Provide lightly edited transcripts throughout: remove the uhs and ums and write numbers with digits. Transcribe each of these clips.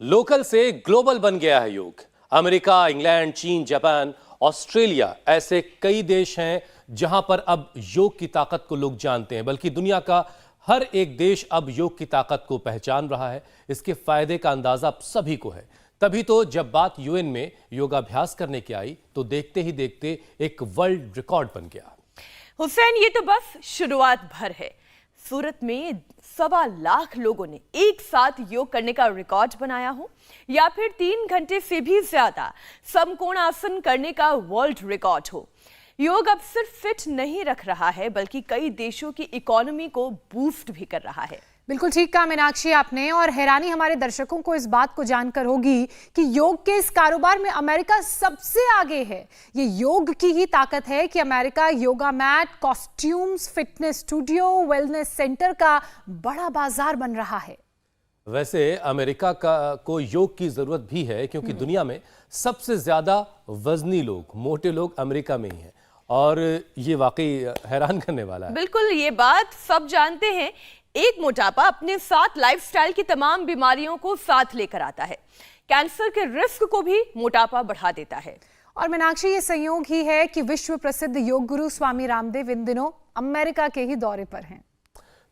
Local से global बन गया है योग। अमेरिका, इंग्लैंड, चीन, जापान, ऑस्ट्रेलिया ऐसे कई देश हैं जहां पर अब योग की ताकत को लोग जानते हैं, बल्कि दुनिया का हर एक देश अब योग की ताकत को पहचान रहा है। इसके फायदे का अंदाजा अब सभी को है। तभी तो जब बात यूएन में योगाभ्यास करने की आई तो देखते ही देखते एक वर्ल्ड रिकॉर्ड बन गया। हुसैन, ये तो बस शुरुआत भर है। सूरत में 1.25 लाख लोगों ने एक साथ योग करने का रिकॉर्ड बनाया हो, या फिर 3 घंटे से भी ज्यादा समकोण आसन करने का वर्ल्ड रिकॉर्ड हो। योग अब सिर्फ फिट नहीं रख रहा है, बल्कि कई देशों की इकोनॉमी को बूस्ट भी कर रहा है। बिल्कुल ठीक कहा मीनाक्षी आपने, और हैरानी हमारे दर्शकों को इस बात को जानकर होगी कि योग के इस कारोबार में अमेरिका सबसे आगे है। ये योग की ही ताकत है कि America yoga mat, costumes, fitness studio, wellness centre का बड़ा बाजार बन रहा है। वैसे अमेरिका को योग की जरूरत भी है, क्योंकि दुनिया में सबसे ज्यादा वजनी लोग, मोटे लोग अमेरिका में ही हैं, और ये वाकई हैरान करने वाला है। बिल्कुल, ये बात सब जानते हैं। एक मोटापा अपने साथ लाइफस्टाइल की तमाम बीमारियों को साथ लेकर आता है। कैंसर के रिस्क को भी मोटापा बढ़ा देता है। और मीनाक्षी, ये संयोग ही है कि विश्व प्रसिद्ध योग गुरु स्वामी रामदेव इन दिनों अमेरिका के ही दौरे पर हैं।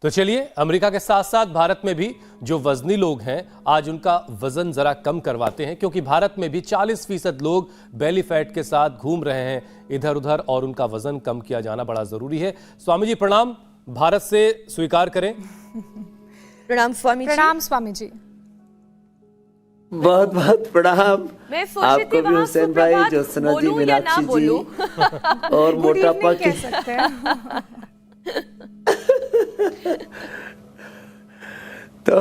तो चलिए, अमेरिका के साथ साथ भारत में भी जो वजनी लोग हैं, आज उनका वजन जरा कम करवाते हैं, क्योंकि भारत में भी 40% लोग बेली फैट के साथ घूम रहे हैं इधर उधर, और उनका वजन कम किया जाना बड़ा जरूरी है। स्वामी जी प्रणाम, भारत से स्वीकार करें। प्रणाम स्वामी जी। प्रणाम स्वामी जी। बहुत बहुत प्रणाम। मैं सोच रही थी आपको भी हुसैन भाई, ज्योत्सना जी, मीनाक्षी जी और मोटापा की सकते हैं। तो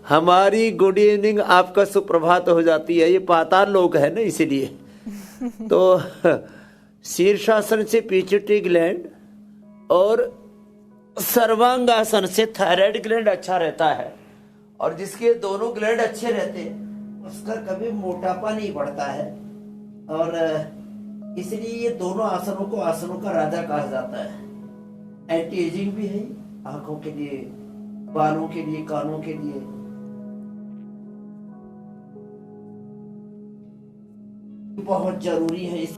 हमारी गुड इवनिंग आपका सुप्रभात हो जाती है। ये पाताल लोग है ना, इसीलिए। तो शीर्षासन से पीछे ग्लैंड और सर्वांगासन से थायराइड ग्लैंड अच्छा रहता है, और जिसके दोनों ग्लैंड अच्छे रहते हैं उसका कभी मोटापा नहीं बढ़ता है। और इसलिए ये दोनों आसनों का राजा कहा जाता है। एंटी एजिंग भी है, आंखों के लिए, बालों के लिए, कानों के लिए। बहुत जरूरी है। इस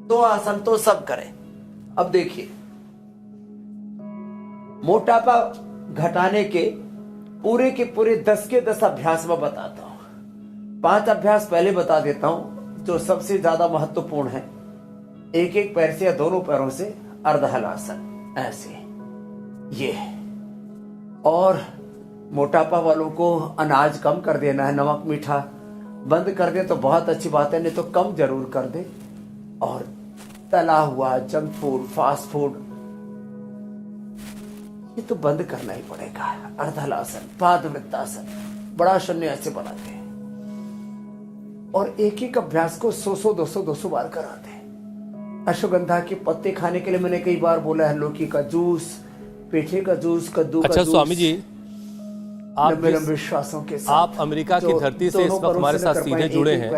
2 आसन तो सब करें। अब देखिए, मोटापा घटाने के पूरे 10 के 10 अभ्यास में बताता हूं। 5 अभ्यास पहले बता देता हूं जो सबसे ज्यादा महत्वपूर्ण है। एक पैर से या दोनों पैरों से अर्धहलासन, ऐसे ये। और मोटापा वालों को अनाज कम कर देना है, नमक मीठा बंद कर दे तो बहुत अच्छी बात है, नहीं तो कम जरूर कर दे। और तला हुआ, जंक फूड, फास्ट फूड, ये तो बंद करना ही पड़ेगा। अर्धहलासन, पादवृत्तासन, बड़ा शून्य ऐसे बनाते हैं, और एक अभ्यास को 100-200 बार कराते हैं। अश्वगंधा के पत्ते खाने के लिए मैंने कई बार बोला है, लौकी का जूस, पेठे का जूस, कद्दू का जूस। स्वामी जी, आप विश्वासों के साथ आप अमेरिका की धरती से इस वक्त हमारे साथ सीधे जुड़े हैं,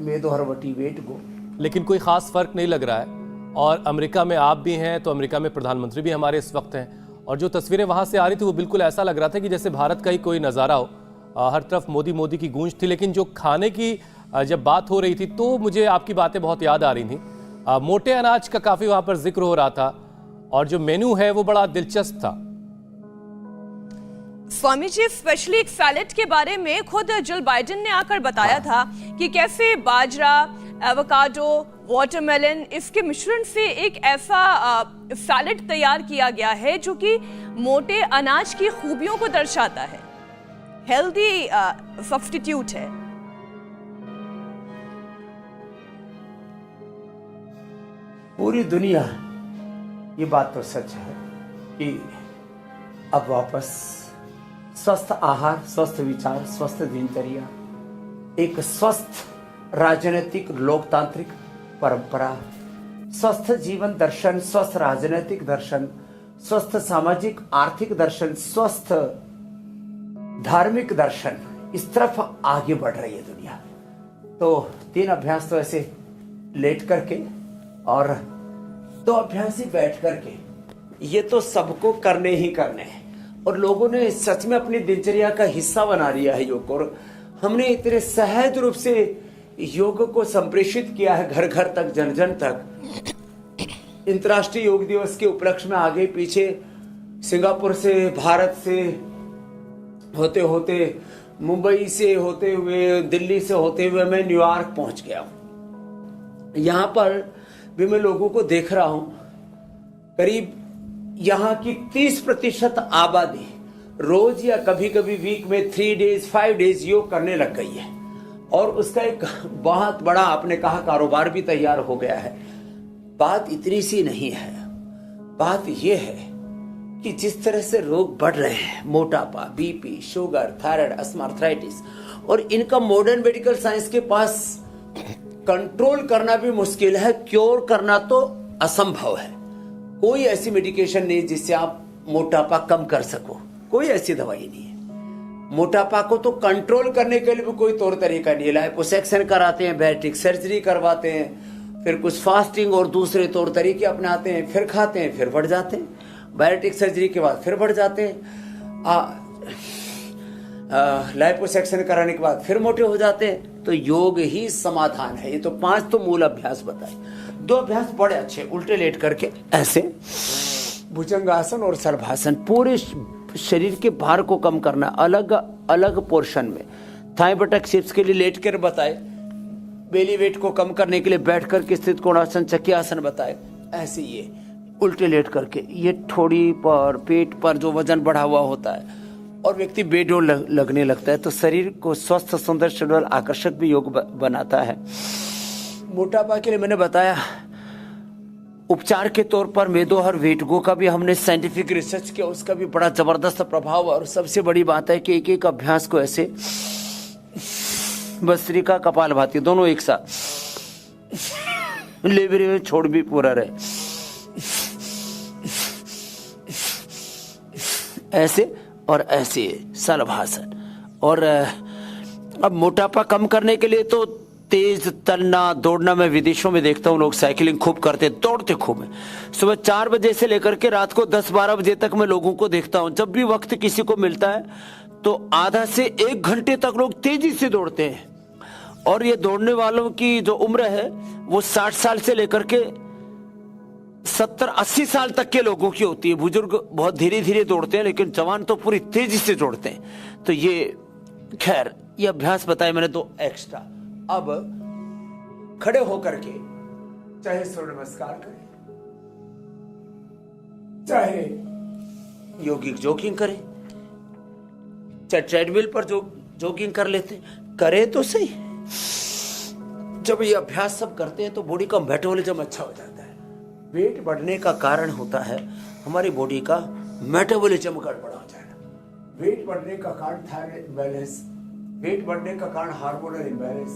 मेदो हरवटी वेट गो, लेकिन कोई खास फर्क नहीं लग रहा है। और अमेरिका में आप भी हैं, तो अमेरिका में प्रधानमंत्री भी हमारे इस वक्त हैं, और जो तस्वीरें वहां से आ रही थी वो बिल्कुल ऐसा लग रहा था कि जैसे भारत का ही कोई नज़ारा हो। हर तरफ मोदी मोदी की गूंज थी, लेकिन जो खाने की जब बात हो रही थी तो मुझे आपकी बातें बहुत याद आ रही थी। मोटे अनाज का काफी वहां पर जिक्र हो रहा था, और जो मेन्यू है वो बड़ा दिलचस्प था। स्वामी जी, स्पेशली एक सैलेड के बारे में खुद जिल बाइडेन ने आकर बताया था कि कैसे बाजरा, एवोकाडो, वाटरमेलन, इसके मिश्रण से एक ऐसा सैलेड तैयार किया गया है जो कि मोटे अनाज की खूबियों को दर्शाता है। हेल्दी सब्स्टिट्यूट है। पूरी दुनिया, ये बात तो सच है कि अब वापस स्वस्थ आहार, स्वस्थ विचार, स्वस्थ दिनचर्या, एक स्वस्थ राजनीतिक लोकतांत्रिक परंपरा, स्वस्थ जीवन दर्शन, स्वस्थ राजनीतिक दर्शन, स्वस्थ सामाजिक आर्थिक दर्शन, स्वस्थ धार्मिक दर्शन, इस तरफ आगे बढ़ रही है दुनिया। तो 3 अभ्यास तो ऐसे लेट करके, और 2 अभ्यास ही बैठ करके, ये तो सबको करने ही करने हैं। और लोगों ने सच में अपनी दिनचर्या का हिस्सा बना लिया है योग को। और हमने इतने सहज रूप से योग को संप्रेषित किया है घर घर तक, जन जन तक। अंतर्राष्ट्रीय योग दिवस के उपलक्ष्य में आगे पीछे सिंगापुर से, भारत से होते होते, मुंबई से होते हुए, दिल्ली से होते हुए मैं न्यूयॉर्क पहुंच गया हूं। यहां पर भी मैं लोगों को देख रहा हूं, करीब यहां की 30% आबादी रोज या कभी कभी वीक में 3 डेज 5 डेज योग करने लग गई है। और उसका एक बहुत बड़ा, आपने कहा, कारोबार भी तैयार हो गया है। बात इतनी सी नहीं है, बात यह है कि जिस तरह से रोग बढ़ रहे हैं, मोटापा, BP, sugar, thyroid, asthma, arthritis, और इनका मॉडर्न मेडिकल साइंस के पास कंट्रोल करना भी मुश्किल है, क्योर करना तो असंभव है। कोई ऐसी मेडिकेशन नहीं जिससे आप मोटापा कम कर सको, कोई ऐसी दवाई नहीं है। मोटापा को तो कंट्रोल करने के लिए भी कोई तौर तरीका नहीं है। लाइपोसक्शन कराते हैं, बैरिट्रिक सर्जरी करवाते हैं, फिर कुछ फास्टिंग और दूसरे तौर तरीके अपनाते हैं, फिर खाते हैं, फिर बढ़ जाते हैं, बैरिट्रिक सर्जरी के बाद फिर बढ़ जाते हैं, लाइपोसक्शन कराने के बाद फिर मोटे हो जाते हैं। तो योग ही समाधान है। ये तो 5 तो मूल अभ्यास बताए। 2 अभ्यास बड़े अच्छे, उल्टे लेट करके ऐसे भुजंगासन और सर्वासन, पूरे शरीर के भार को कम करना, अलग अलग पोर्शन में। थाई बटक शिप्स के लिए लेट कर बताए, बेली वेट को कम करने के लिए बैठ कर के स्थित कोणासन, चक्रियासन बताए। ऐसे ये उल्टे लेट करके, ये ठोड़ी पर, पेट पर जो वजन बढ़ा हुआ होता है और व्यक्ति बेडोल लगने लगता है, तो शरीर को स्वस्थ, सुंदर, सुडौल, आकर्षक भी योग बनाता है। मोटापा के लिए मैंने बताया, उपचार के तौर पर मेदो और वेटगो का भी हमने साइंटिफिक रिसर्च किया, उसका भी बड़ा जबरदस्त प्रभाव। और सबसे बड़ी बात है कि एक एक अभ्यास को ऐसे भस्त्रिका, कपालभाति दोनों एक साथ लेवरे में छोड़ भी पूरा रहे, ऐसे और ऐसे शलभासन। और अब मोटापा कम करने के लिए तो तेज चलना, दौड़ना, मैं विदेशों में देखता हूँ लोग साइकिलिंग खूब करते, दौड़ते खूब है। सुबह 4 बजे से लेकर के रात को 10-12 बजे तक मैं लोगों को देखता हूँ। जब भी वक्त किसी को मिलता है तो आधा से 1 घंटे तक लोग तेजी से दौड़ते हैं। और ये दौड़ने वालों की जो उम्र है वो 60 साल से लेकर के 70-80 साल तक के लोगों की होती है। बुजुर्ग बहुत धीरे धीरे दौड़ते हैं, लेकिन जवान तो पूरी तेजी से दौड़ते हैं। तो ये खैर, ये अभ्यास बताए मैंने 2 एक्स्ट्रा। अब खड़े होकर के चाहे सूर्य नमस्कार करें, चाहे योगिक जॉगिंग करें, चाहे ट्रेडमिल पर जॉगिंग कर लेते, करे तो सही। जब ये अभ्यास सब करते हैं तो बॉडी का मेटाबॉलिज्म अच्छा हो जाता है। वेट बढ़ने का कारण होता है हमारी बॉडी का मेटाबॉलिज्म गड़बड़ हो जाना। वेट बढ़ने का कारण थायराइड इम्बैलेंस, वेट बढ़ने का कारण हार्मोनल इम्बैलेंस,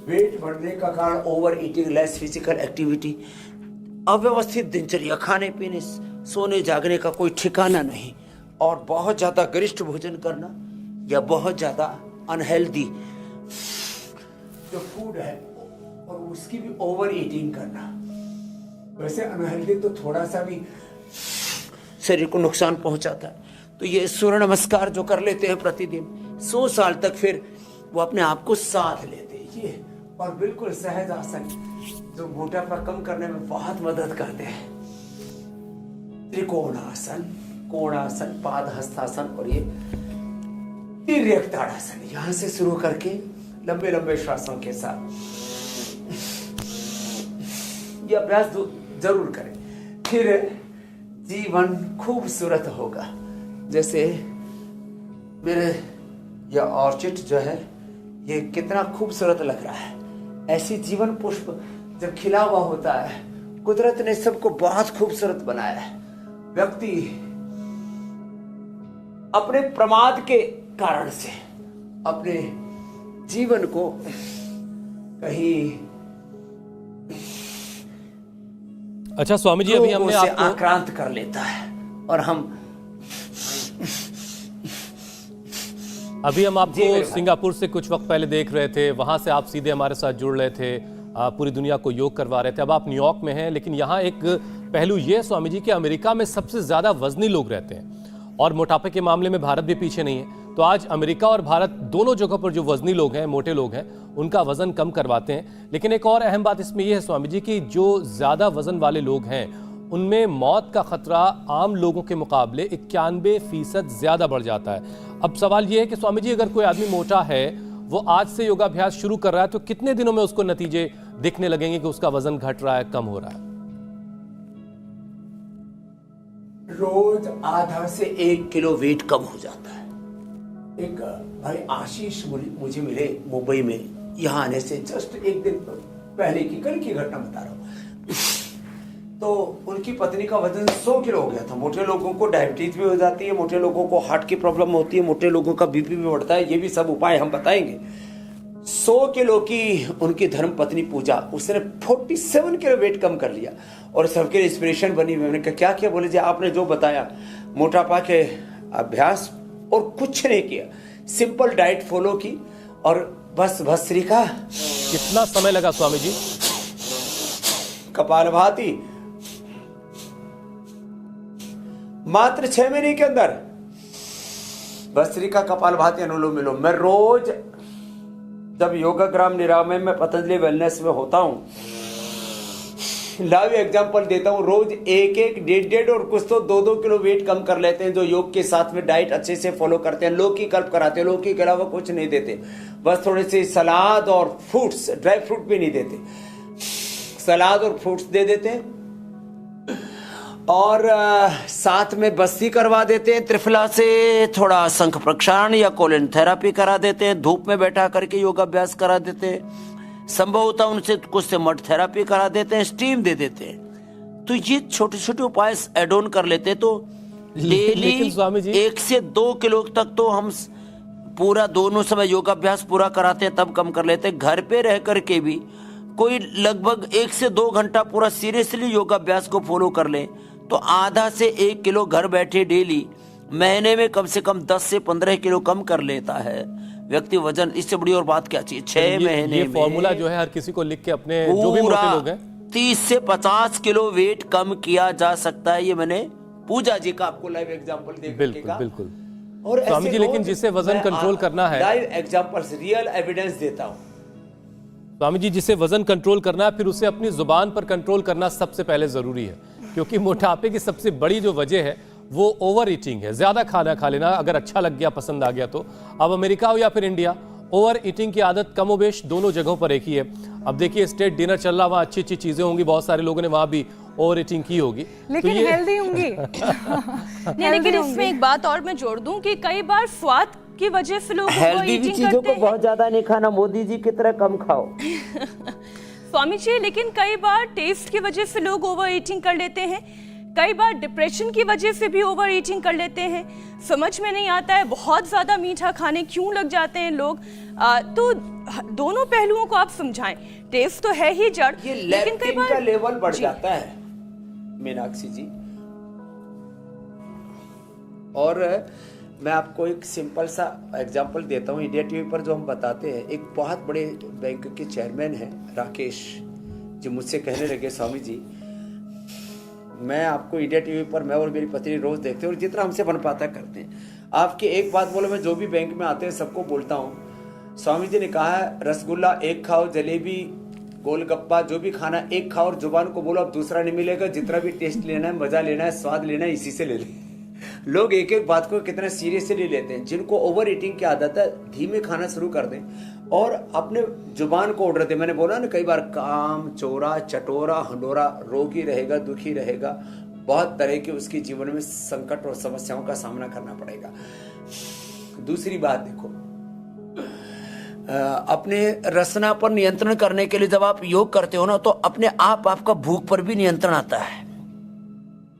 वेट बढ़ने का कारण over eating, less physical activity, अव्यवस्थित दिनचर्या, खाने पीने, सोने जागने का कोई ठिकाना नहीं, और बहुत ज्यादा गरिष्ठ भोजन करना या बहुत ज्यादा अनहेल्दी जो फूड है और उसकी भी ओवर ईटिंग करना। वैसे अनहेल्दी तो थोड़ा सा भी शरीर को नुकसान पहुंचाता है। तो ये सूर्य नमस्कार जो कर लेते हैं प्रतिदिन 100 साल तक, फिर वो अपने आप को साथ लेते हैं। ये और बिल्कुल सहज आसन जो मोटापा कम करने में बहुत मदद करते हैं। त्रिकोणासन, कोणासन, पाद हस्तासन और ये तिर्यक ताड़ासन। यहां से शुरू करके लंबे लंबे श्वासों के साथ ये अभ्यास जरूर करें, फिर जीवन खूबसूरत होगा। जैसे मेरे यह ऑर्चिड जो है ये कितना खूबसूरत लग रहा है। ऐसी जीवन पुष्प जब खिला हुआ होता है, कुदरत ने सबको बहुत खूबसूरत बनाया है। व्यक्ति अपने प्रमाद के कारण से अपने जीवन को कहीं अच्छा स्वामी जी, अभी हमने आपको आक्रांत कर लेता है और हम आपको सिंगापुर से कुछ वक्त पहले देख रहे थे, वहां से आप सीधे हमारे साथ जुड़ रहे थे, पूरी दुनिया को योग करवा रहे थे। अब आप न्यूयॉर्क में हैं, लेकिन यहाँ एक पहलू ये है स्वामी जी कि अमेरिका में सबसे ज्यादा वजनी लोग रहते हैं और मोटापे के मामले में भारत भी पीछे नहीं है। तो आज अमेरिका और भारत दोनों जगहों पर जो वजनी लोग हैं, मोटे लोग हैं, उनका वजन कम करवाते हैं। लेकिन एक और अहम बात इसमें यह है स्वामी जी कि जो ज्यादा वजन वाले लोग हैं उनमें मौत का खतरा आम लोगों के मुकाबले 91% ज्यादा बढ़ जाता है। अब सवाल यह है कि स्वामी जी, अगर कोई आदमी मोटा है, वो आज से योगाभ्यास शुरू कर रहा है, तो कितने दिनों में उसको नतीजे दिखने लगेंगे कि उसका वजन घट रहा है, कम हो रहा है? रोज आधा से 1 किलो वेट कम हो जाता है। एक भाई आशीष मुझे मिले मुंबई में, यहाँ आने से जस्ट एक दिन पहले की, कल की घटना बता रहा हूँ। तो उनकी पत्नी का वजन 100 किलो हो गया था। मोटे लोगों को डायबिटीज भी हो जाती है, मोटे लोगों को हार्ट की प्रॉब्लम होती है, मोटे लोगों का बीपी भी बढ़ता है। ये भी सब उपाय हम बताएंगे। 100 किलो की उनकी धर्म पत्नी पूजा, उसने 47 किलो वेट कम कर लिया और सबके लिए इंस्पिरेशन बनी। मैंने कहा क्या क्या? बोले जी आपने जो बताया, मोटापा के अभ्यास और कुछ नहीं किया, सिंपल डाइट फॉलो की और बस भस्त्रिका। कितना समय लगा स्वामी जी? कपालभाति मात्र 6 महीने के अंदर, भस्त्रिका, कपालभाति, अनुलोम विलोम। मैं रोज जब योगाग्राम निरामय में पतंजलि वेलनेस में होता हूं, लाइव एग्जांपल देता हूं, रोज 1-1, 1.5 और कुछ तो 2-2 किलो वेट कम कर लेते हैं जो योग के साथ में डाइट अच्छे से फॉलो करते हैं। लौकी कल्प कराते हैं, लौकी के अलावा कुछ नहीं देते, बस थोड़े से सलाद और फ्रूट्स, ड्राई फ्रूट भी नहीं देते, सलाद और फ्रूट्स दे देते हैं और साथ में बस्ती करवा देते हैं। त्रिफला से थोड़ा शंख प्रक्षालन या कोलिन थेरापी करा देते हैं, धूप में बैठा करके योगाभ्यास करा देते हैं, संभवतः उनसे कुछ से मड थेरापी करा देते हैं, स्टीम दे देते हैं। तो ये छोटे छोटे उपाय एड ऑन कर लेते हैं तो डेली 1 से 2 किलो तक तो हम पूरा दोनों समय योगाभ्यास पूरा कराते हैं, तब कम कर लेते हैं। घर पे रह करके भी कोई लगभग 1 से 2 घंटा पूरा सीरियसली योगाभ्यास को फॉलो कर ले तो आधा से 1 किलो घर बैठे डेली महीने में कम से कम 10 से 15 किलो कम कर लेता है व्यक्ति वजन। इससे बड़ी और बात क्या चाहिए? 6 महीने ये फॉर्मूला जो है हर किसी को लिख के अपने जो भी मोटे लोग हैं 30 से 50 किलो वेट कम किया जा सकता है। ये मैंने पूजा जी का आपको लाइव एग्जांपल दे बिल्कुल बिल्कुल और स्वामी जी, लेकिन जिसे वजन कंट्रोल करना है, लाइव एग्जांपल्स, रियल एविडेंस देता हूं स्वामी जी, जिसे वजन कंट्रोल करना है फिर उसे अपनी जुबान पर कंट्रोल करना सबसे पहले जरूरी है, क्योंकि मोटापे की सबसे बड़ी जो वजह है वो ओवर ईटिंग है, ज्यादा खाना खा लेना। अगर अच्छा लग गया, पसंद आ गया तो। अब अमेरिका हो या फिर इंडिया, ओवर ईटिंग की आदत कमोबेश दोनों जगहों पर एक ही है। अब देखिए स्टेट डिनर चल रहा, वहाँ अच्छी अच्छी चीजें होंगी, बहुत सारे लोगों ने वहाँ भी ओवर ईटिंग की होगी, लेकिन तो हेल्दी होंगी। नहीं, लेकिन इसमें एक बात और मैं जोड़ दूं कि कई बार स्वाद की वजह से लोग हेल्दी भी चीजों को बहुत ज्यादा नहीं खाना, मोदी जी की तरह कम खाओ। स्वामी जी, लेकिन कई बार टेस्ट की वजह से लोग ओवर ईटिंग कर लेते हैं, कई बार डिप्रेशन की वजह से भी ओवर ईटिंग कर लेते हैं। समझ में नहीं आता है बहुत ज्यादा मीठा खाने क्यों लग जाते हैं लोग। तो दोनों पहलुओं को आप समझाएं। टेस्ट तो है ही जड़, ये लेकिन कई बार का लेवल बढ़ जाता है मीनाक्षी जी। और मैं आपको एक सिंपल सा एग्जांपल देता हूँ। इंडिया टीवी पर जो हम बताते हैं, एक बहुत बड़े बैंक के चेयरमैन हैं राकेश जी, मुझसे कहने लगे स्वामी जी, मैं आपको इंडिया टीवी पर, मैं और मेरी पत्नी रोज देखते हैं और जितना हमसे बन पाता करते हैं। आपकी एक बात बोलो, मैं जो भी बैंक में आते हैं सबको बोलता हूँ, स्वामी जी ने कहा है रसगुल्ला 1 खाओ, जलेबी, गोलगप्पा, जो भी खाना 1 खाओ और जुबान को बोलो अब दूसरा नहीं मिलेगा। जितना भी टेस्ट लेना है, मजा लेना है, स्वाद लेना है, इसी से ले लें। लोग एक एक बात को कितना सीरियसली लेते हैं। जिनको ओवर ईटिंग की आदत है, धीमे खाना शुरू कर दें और अपने जुबान को ऑर्डर दें। मैंने बोला ना कई बार, काम चोरा, चटोरा, हंडोरा, रोगी रहेगा, दुखी रहेगा, बहुत तरह के उसके जीवन में संकट और समस्याओं का सामना करना पड़ेगा। दूसरी बात देखो, अपने रसना पर नियंत्रण करने के लिए जब आप योग करते हो ना, तो अपने आप आपका भूख पर भी नियंत्रण आता है।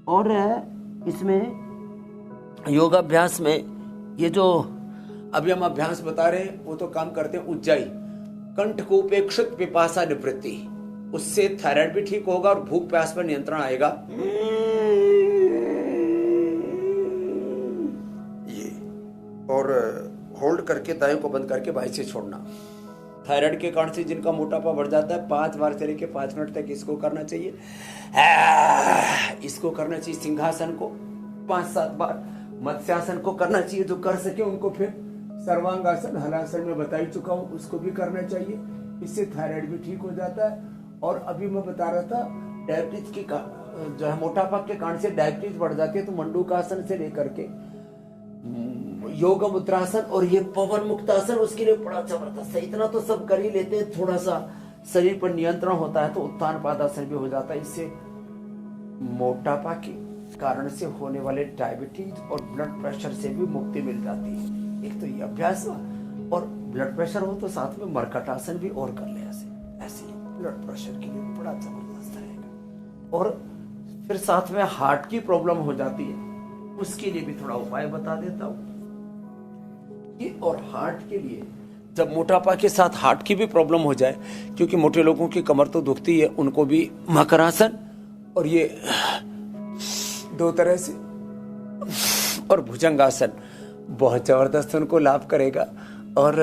और इसमें योगाभ्यास में ये जो अभी हम अभ्यास बता रहे हैं वो तो काम करते हैं उज्जाई, कंठ को उपेक्षित पिपासा निवृत्ति, उससे थायराइड भी ठीक होगा और भूख प्यास पर नियंत्रण आएगा। ये और होल्ड करके दाएं को बंद करके बाएं से छोड़ना। थायराइड के कारण से जिनका मोटापा बढ़ जाता है, 5 बार से लेके 5 मिनट तक इसको करना चाहिए। इसको करना चाहिए सिंहासन को 5-7 बार। मत्स्यासन को करना चाहिए, जो कर सके उनको फिर सर्वांगासन, हलासन में बता ही चुका हूँ, उसको भी करना चाहिए। इससे थायराइड भी ठीक हो जाता है। और अभी मैं बता रहा था डायबिटीज की जो है मोटापा के कारण से डायबिटीज बढ़ जाती है, तो मंडूकासन से लेकर के योग मुद्रासन और ये पवन मुक्तासन उसके लिए बड़ा जबरदस्त है। इतना तो सब कर ही लेते हैं, थोड़ा सा शरीर पर नियंत्रण होता है तो उत्तान पादासन भी हो जाता है। इससे मोटापा के कारण से होने वाले डायबिटीज और ब्लड प्रेशर से भी मुक्ति मिल जाती है। एक तो ये अभ्यास हुआ, और ब्लड प्रेशर हो तो साथ में मरकटासन भी और कर ले, ऐसे ब्लड प्रेशर के लिए बड़ा जबरदस्त रहेगा। और फिर साथ में हार्ट की प्रॉब्लम हो जाती है, उसके लिए भी थोड़ा उपाय बता देता हूं। और हार्ट के लिए जब मोटापा के साथ हार्ट की भी प्रॉब्लम हो जाए, क्योंकि मोटे लोगों की कमर तो दुखती है, उनको भी मकरासन और ये 2 तरह से और भुजंगासन बहुत जबरदस्त उनको लाभ करेगा। और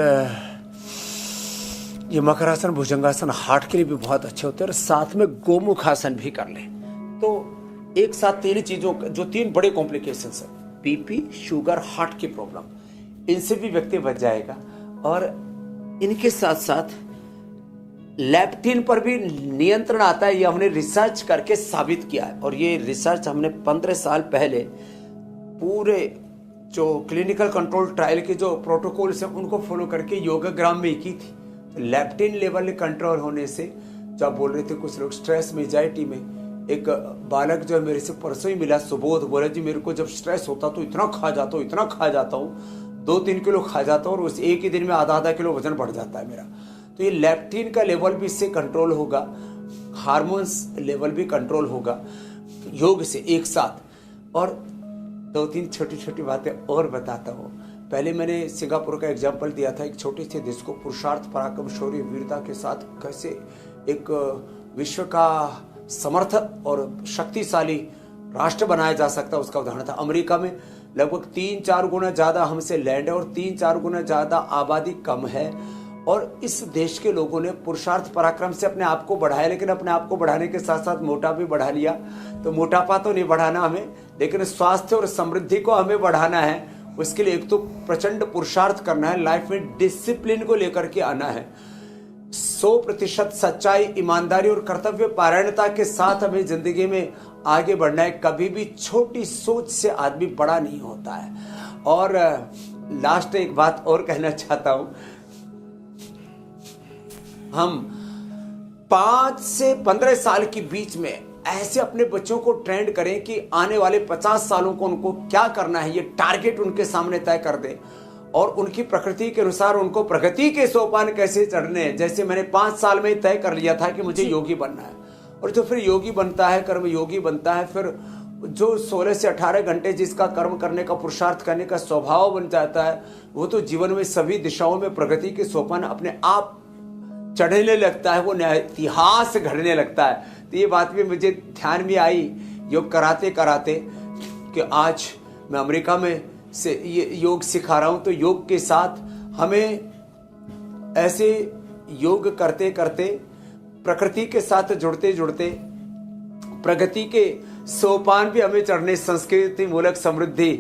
ये मकरासन, भुजंगासन हार्ट के लिए भी बहुत अच्छे होते हैं। और साथ में गोमुखासन भी कर लें तो एक साथ 3 चीजों, जो 3 बड़े कॉम्प्लिकेशंस है, बीपी, शुगर, हार्ट की प्रॉब्लम, इनसे भी व्यक्ति बच जाएगा। और इनके साथ साथ लेप्टिन पर भी नियंत्रण आता है, ये हमने रिसर्च करके साबित किया है। और ये रिसर्च हमने 15 साल पहले पूरे जो क्लिनिकल कंट्रोल ट्रायल के जो प्रोटोकॉल्स हैं उनको फॉलो करके योगाग्राम में की थी। तो लेप्टिन लेवल कंट्रोल होने से, जो आप बोल रहे थे कुछ लोग स्ट्रेस में, एंजाइटी में, एक बालक जो है मेरे से परसों ही मिला, सुबोध, बोला जी मेरे को जब स्ट्रेस होता तो इतना खा जाता हूँ 2-3 किलो खा जाता हूँ, और उस एक ही दिन में आधा किलो वजन बढ़ जाता है मेरा। तो ये लेप्टिन का लेवल भी इससे कंट्रोल होगा, हार्मोन्स लेवल भी कंट्रोल होगा योग से एक साथ। और 2-3 छोटी बातें और बताता हूँ। पहले मैंने सिंगापुर का एग्जाम्पल दिया था, एक छोटे से देश को पुरुषार्थ, पराक्रम, शौर्य, वीरता के साथ कैसे एक विश्व का समर्थ और शक्तिशाली राष्ट्र बनाया जा सकता है, उसका उदाहरण था। अमेरिका में लगभग 3-4 गुना ज्यादा हमसे लैंड है और 3-4 गुना ज्यादा आबादी कम है, और इस देश के लोगों ने पुरुषार्थ पराक्रम से अपने आप को बढ़ाया, लेकिन अपने आप को बढ़ाने के साथ साथ मोटा भी बढ़ा लिया। तो मोटापा तो नहीं बढ़ाना हमें, लेकिन स्वास्थ्य और समृद्धि को हमें बढ़ाना है। उसके लिए एक तो प्रचंड पुरुषार्थ करना है, लाइफ में डिसिप्लिन को लेकर के आना है, 100% सच्चाई, ईमानदारी और कर्तव्य पारायणता के साथ हमें जिंदगी में आगे बढ़ना है। कभी भी छोटी सोच से आदमी बड़ा नहीं होता है। और लास्ट एक बात और कहना चाहता हूं, हम 5 से 15 साल के बीच में ऐसे अपने बच्चों को ट्रेंड करें कि आने वाले 50 सालों को उनको क्या करना है, ये टारगेट उनके सामने तय कर दें, और उनकी प्रकृति के अनुसार उनको प्रगति के सोपान कैसे चढ़ने हैं। जैसे मैंने 5 साल में तय कर लिया था कि मुझे योगी बनना है, और जो फिर योगी बनता है, कर्म योगी बनता है, फिर जो 16 से 18 घंटे जिसका कर्म करने का, पुरुषार्थ करने का स्वभाव बन जाता है, वो तो जीवन में सभी दिशाओं में प्रगति के सोपान अपने आप चढ़ने लगता है, वो नया इतिहास घड़ने लगता है। तो ये बात भी मुझे ध्यान में आई योग कराते कराते कि आज मैं अमेरिका में से ये योग सिखा रहा हूँ। तो योग के साथ हमें ऐसे योग करते करते, प्रकृति के साथ जुड़ते जुड़ते प्रगति के सोपान भी हमें चढ़ने, संस्कृति मूलक समृद्धि,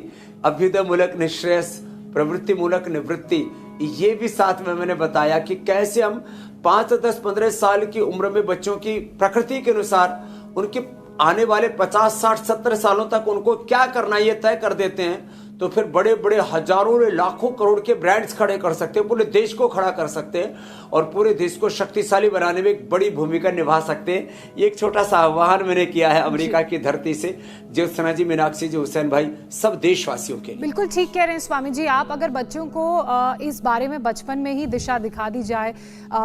अभ्युदय मूलक निःश्रेयस, प्रवृत्ति मूलक निवृत्ति, ये भी साथ में मैंने बताया कि कैसे हम 5, 10, 15 साल की उम्र में बच्चों की प्रकृति के अनुसार उनके आने वाले 50, 60, 70 सालों तक उनको क्या करना है ये तय कर देते हैं। तो फिर बड़े बड़े हजारों लाखों करोड़ के ब्रांड्स खड़े कर सकते हैं, पूरे देश को खड़ा कर सकते हैं, और पूरे देश को शक्तिशाली बनाने में एक बड़ी भूमिका निभा सकते हैं। ये एक छोटा सा आह्वान मैंने किया है अमेरिका की धरती से, ज्योत्सना जी, मीनाक्षी जी, हुसैन भाई, सब देशवासियों के लिए। बिल्कुल ठीक कह रहे हैं स्वामी जी आप। अगर बच्चों को इस बारे में बचपन में ही दिशा दिखा दी जाए,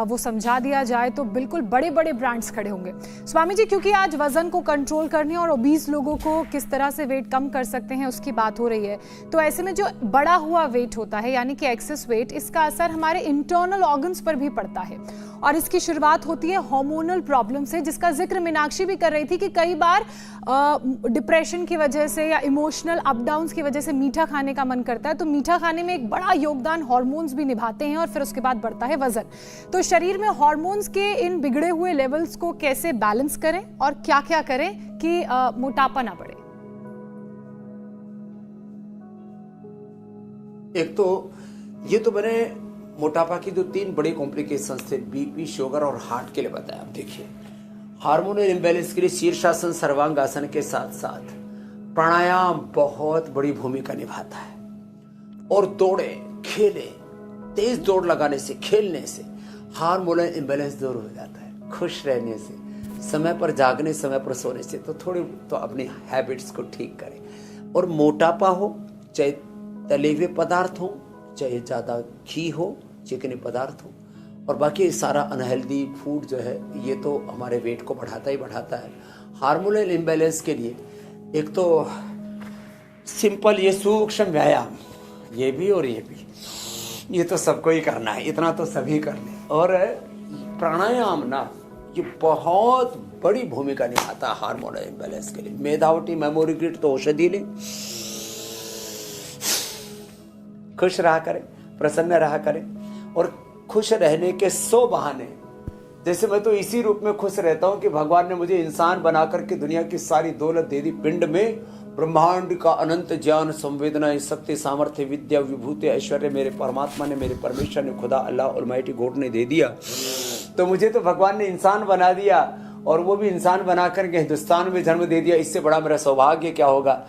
वो समझा दिया जाए, तो बिल्कुल बड़े बड़े ब्रांड्स खड़े होंगे। स्वामी जी, क्योंकि आज वजन को कंट्रोल करने और ओबीस लोगों को किस तरह से वेट कम कर सकते हैं उसकी बात हो रही है, तो ऐसे में जो बड़ा हुआ वेट होता है यानी कि एक्सेस वेट, इसका असर हमारे इंटरनल ऑर्गन्स पर भी पड़ता है, और इसकी शुरुआत होती है हार्मोनल प्रॉब्लम से, जिसका जिक्र मीनाक्षी भी कर रही थी कि कई बार डिप्रेशन की वजह से या इमोशनल अप डाउन्स की वजह से मीठा खाने का मन करता है। तो मीठा खाने में एक बड़ा योगदान हार्मोन्स भी निभाते हैं, और फिर उसके बाद बढ़ता है वजन। तो शरीर में हार्मोन्स के इन बिगड़े हुए लेवल्स को कैसे बैलेंस करें और क्या क्या करें कि मोटापा ना बढ़े? एक तो ये तो मैंने मोटापा की जो 3 बड़े कॉम्प्लिकेशंस थे, बीपी, शुगर और हार्ट के लिए बताया। आप देखिए, हार्मोनल इम्बैलेंस के लिए शीर्षासन, सर्वांगासन के साथ साथ प्राणायाम बहुत बड़ी भूमिका निभाता है। और दौड़े, खेले, तेज दौड़ लगाने से, खेलने से हार्मोनल इम्बैलेंस दूर हो जाता है। खुश रहने से, समय पर जागने, समय पर सोने से तो थोड़ी तो अपनी हैबिट्स को ठीक करें। और मोटापा हो, चाहे तले हुए पदार्थ हो, चाहे ज़्यादा घी हो, चिकने पदार्थ हो, और बाकी सारा अनहेल्दी फूड जो है ये तो हमारे वेट को बढ़ाता ही बढ़ाता है। हार्मोनल इम्बैलेंस के लिए एक तो सिंपल ये सूक्ष्म व्यायाम, ये भी और ये भी, ये तो सबको ही करना है, इतना तो सभी कर लें। और प्राणायाम ना, ये बहुत बड़ी भूमिका निभाता है हार्मोनल इम्बैलेंस के लिए। मेधावटी, मेमोरी ग्रिड तो औषधि लें, खुश रहा करें, प्रसन्न रहा करें। और खुश रहने के 100 बहाने, जैसे मैं तो इसी रूप में खुश रहता हूं कि भगवान ने मुझे इंसान बना करके दुनिया की सारी दौलत दे दी। पिंड में ब्रह्मांड का अनंत ज्ञान, संवेदना, शक्ति, सामर्थ्य, विद्या, विभूति, ऐश्वर्य मेरे परमात्मा ने, मेरे परमेश्वर ने, खुदा अल्लाह ऑलमाइटी गॉड ने दे दिया। तो मुझे तो भगवान ने इंसान बना दिया, और वो भी इंसान बना करके हिंदुस्तान में जन्म दे दिया। इससे बड़ा मेरा सौभाग्य क्या होगा।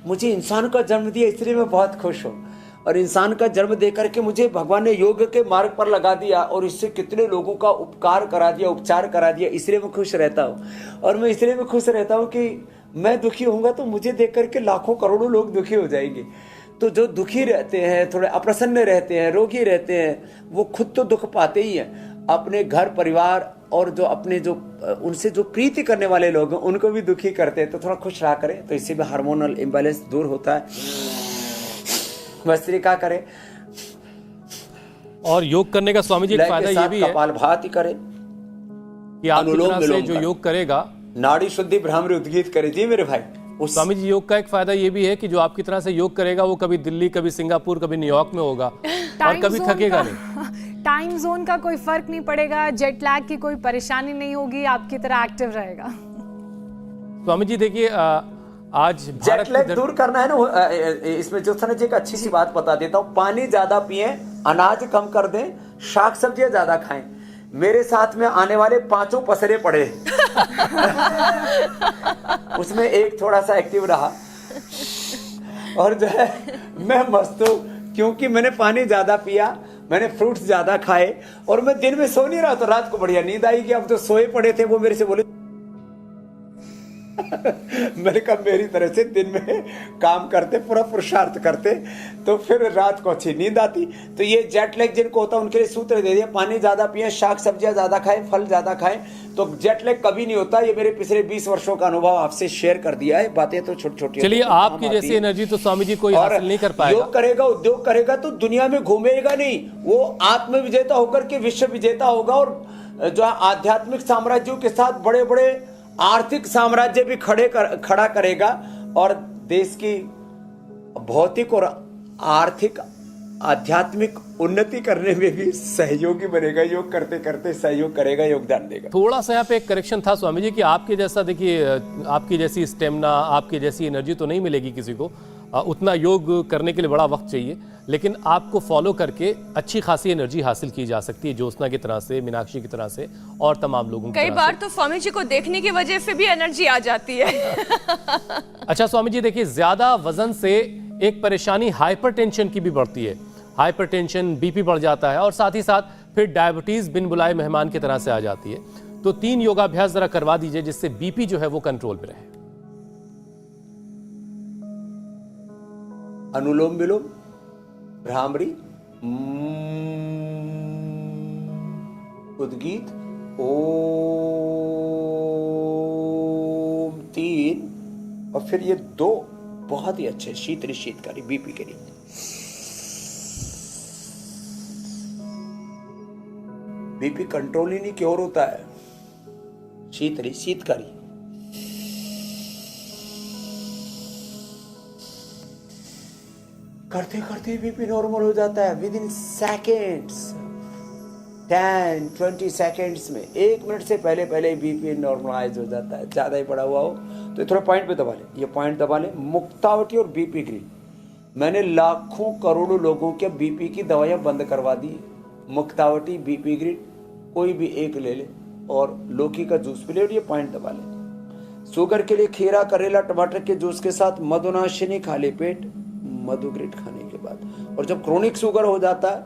मुझे इंसान का जन्म दिया, इसलिए मैं बहुत खुश हूँ। और इंसान का जन्म देकर के मुझे भगवान ने योग के मार्ग पर लगा दिया, और इससे कितने लोगों का उपकार करा दिया, उपचार करा दिया, इसलिए मैं खुश रहता हूँ। और मैं इसलिए मैं खुश रहता हूँ कि मैं दुखी होऊंगा तो मुझे देख करके लाखों करोड़ों लोग दुखी हो जाएंगे। तो जो दुखी रहते हैं, थोड़े अप्रसन्न रहते हैं, रोगी रहते हैं, वो खुद तो दुख पाते ही हैं, अपने घर परिवार और जो अपने जो उनसे जो प्रीति करने वाले लोग हैं उनको भी दुखी करते हैं। तो थोड़ा खुश रहा करें, तो इससे भी हार्मोनल इम्बैलेंस दूर होता है। भस्त्रिका करें। और योग करने का स्वामी जी एक फायदा ये भी है, कपालभाति करें कि आप की तरह से जो योग करेगा, नाड़ी शुद्धि, भ्रामरी उद्गीत करे। जी मेरे भाई, स्वामी जी योग का एक फायदा ये भी है कि जो आपकी तरह से योग करेगा वो कभी दिल्ली, कभी सिंगापुर, कभी न्यूयॉर्क में होगा और कभी थकेगा नहीं। टाइम जोन का कोई फर्क नहीं पड़ेगा, जेट लैग की कोई परेशानी नहीं होगी, आपकी तरह एक्टिव रहेगा। स्वामी जी देखिए, आज जेट लैग दूर करना है ना, इसमें जो था ना जी, एक अच्छी सी बात बता देता हूँ। पानी ज्यादा पिए, अनाज कम कर दें, शाक सब्जियां ज्यादा खाएं। मेरे साथ में आने वाले 5 पसरे पड़े उसमें एक थोड़ा सा एक्टिव रहा, और जो है मैं मस्त हूँ, क्योंकि मैंने पानी ज्यादा पिया, मैंने फ्रूट्स ज्यादा खाए, और मैं दिन में सो नहीं रहा, तो रात को बढ़िया नींद आई। कि अब जो सोए पड़े थे वो मेरे से बोले मैंने कहा मेरी तरह से दिन में काम करते, पूरा पुरुषार्थ करते, तो फिर रात को अच्छी नींद आती। तो ये जेट लैग जिनको होता है उनके लिए सूत्र दे दिया, पानी ज्यादा पिए, शाक सब्जियां ज्यादा खाएं, फल ज्यादा खाएं, तो जेट लैग कभी नहीं होता। ये मेरे पिछले 20 वर्षों का अनुभव आपसे शेयर कर दिया है। बातें तो छोटी छोटी, चलिए आपकी जैसी एनर्जी तो स्वामी जी कोई हासिल नहीं कर पाएगा। योग करेगा, उद्योग करेगा तो दुनिया में घूमेगा नहीं, वो आत्म विजेता होकर के विश्व विजेता होगा। और जो आध्यात्मिक साम्राज्यों के साथ बड़े बड़े आर्थिक साम्राज्य भी खड़ा करेगा, और देश की भौतिक और आर्थिक आध्यात्मिक उन्नति करने में भी सहयोगी बनेगा। योग करते करते सहयोग करेगा, योगदान देगा। थोड़ा सा यहाँ पे एक करेक्शन था स्वामी जी कि आपके जैसा, देखिए आपकी जैसी स्टेमिना, आपकी जैसी एनर्जी तो नहीं मिलेगी किसी को, उतना योग करने के लिए बड़ा वक्त चाहिए, लेकिन आपको फॉलो करके अच्छी खासी एनर्जी हासिल की जा सकती है, ज्योत्सना की तरह से, मीनाक्षी की तरह से, और तमाम लोगों की कई तरह बार से। तो स्वामी जी को देखने की वजह से भी एनर्जी आ जाती है। अच्छा स्वामी जी देखिए, ज्यादा वजन से एक परेशानी हाइपरटेंशन की भी बढ़ती है। हाइपरटेंशन, बीपी बढ़ जाता है, और साथ ही साथ फिर डायबिटीज बिन बुलाए मेहमान की तरह से आ जाती है। तो 3 योगाभ्यास जरा करवा दीजिए जिससे बीपी जो है वो कंट्रोल में रहे। अनुलोम विलोम, भ्रामरी, उद्गीत, ओम 3, और फिर ये 2 बहुत ही अच्छे शीतली शीतकारी बीपी के लिए। बीपी कंट्रोल ही नहीं क्योर होता है, शीतली शीतकारी। करते करते बीपी नॉर्मल हो जाता है विद इन सेकेंड्स, 10-20 सेकेंड्स में, 1 मिनट से पहले पहले बीपी नॉर्मलाइज हो जाता है। ज्यादा ही पड़ा हुआ हो तो थोड़ा पॉइंट पे दबा ले, ये पॉइंट दबा ले, मुक्तावटी और बीपी ग्रीन, मैंने लाखों करोड़ों लोगों के बीपी की दवाइयां बंद करवा दी। मुक्तावटी, बीपी ग्रिड, कोई भी एक ले ले और लौकी का जूस पी ले और ये पॉइंट दबा ले। शुगर के लिए खीरा, करेला, टमाटर के जूस के साथ मधुनाशिनी खा ले पेट मधु ग्रिड खाने के बाद। और जब क्रोनिक शुगर हो जाता है,